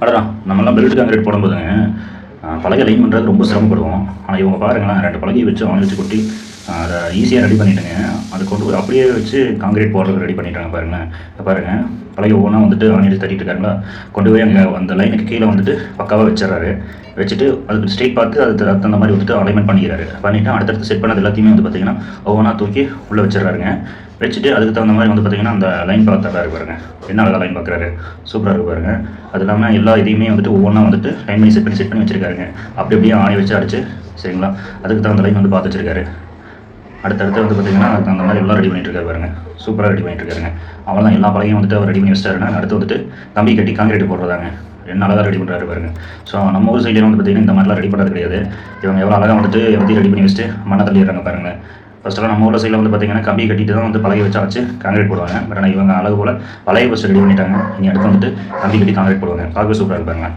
அடடா! நம்மலாம் belt concrete போடும்போதுங்க, பலகை லைன் பண்ணுறது ரொம்ப சிரமப்படுவோம். ஆனா இவங்க பாருங்களேன் 2 பலகைய வச்சு ஆணி வச்சு கொட்டி, அத ஈஸியா ரெடி பண்ணிட்டுங்க. அத கொண்டு போய் அப்படியே வச்சு கான்கிரீட் போடுறதுக்கு ரெடி பண்ணிட்டாங்க பாருங்களேன். இப்ப பாருங்க, பலகை ஒவ்வொண்ணா வந்துட்டு ஆணி அடிச்சு தட்டிட்டு இருக்காருங்களா, கொண்டு போய் அங்க அந்த லைனுக்கு கீழ வந்துட்டு பக்காவா வச்சுர்றாரு. வச்சுட்டு அதுக்கு ஸ்ட்ரெயிட் பார்த்து அதுக்கு தகுந்த மாரி வந்துட்டு அலைன்மென்ட் பண்ணிக்கிறாரு. பண்ணிட்டு அடுத்தடுத்து செட் பண்ணது எல்லாத்தையுமே வந்து பார்த்தீங்கன்னா, ஒவ்வொண்ணா தூக்கி உள்ள வச்சுர்றாருங்க. வச்சுட்டு அதுக்கு தகுந்த மாதிரி வந்து பார்த்தீங்கன்னா, அந்த லைன் பார்த்துறாரு பாருங்க. என்ன அழகா லைன் பார்க்குறாரு. சூப்பரா இருக்கு பாருங்க. அது இல்லாம எல்லா இதையுமே வந்துட்டு ஒவ்வொண்ணா வந்துட்டு லைன் பண்ணி செட் பண்ணி வச்சிருக்காருங்க. அப்படி அப்படியே ஆணி வச்சு அடிச்சு சரிங்களா, அதுக்கு தகுந்த லைன் வந்து பார்த்து வச்சிருக்காரு. அடுத்தடுத்து வந்து பார்த்தீங்கன்னா, அதுக்கு தகுந்த மாதிரி எல்லாம் ரெடி பண்ணிட்டு இருக்காரு பாருங்க. சூப்பரா ரெடி பண்ணிட்டு இருக்காருங்க. அவ்வளோதான் எல்லா பலகையும் வந்துட்டு அவர் ரெடி பண்ணி வச்சிட்டாருன்னா, அடுத்து வந்துட்டு கம்பி கட்டி கான்கிரீட் போடுறதாங்க. என்ன அழகா ரெடி பண்ணுறாரு பாருங்க. ஸோ நம்ம ஊர் சைட்லேயும் வந்து பார்த்தீங்கன்னா, இந்த மாதிரிலாம் ரெடி பண்ணுறது கிடையாது. இவங்க எவ்வளோ அழகா வந்துட்டு எல்லாத்தையும் ரெடி பண்ணி வச்சுட்டு மண்ணை தள்ளிடுறாங்க பாருங்களேன். ஃபர்ஸ்ட்டெல்லாம் நம்ம ஊர் சைடில் வந்து பார்த்தீங்கன்னா, கம்பி கட்டிட்டு தான் வந்து பலகை வச்சு கான்கிரீட் போடுவாங்க. பட் ஆனால் இவங்க அழகு போல் பலகை ஃபர்ஸ்ட் ரெடி பண்ணிட்டாங்க. இனி அடுத்து வந்துட்டு கம்பி கட்டி கான்கிரீட் போடுவாங்க. பார்க்கவே சூப்பராக இருக்கு பாருங்க.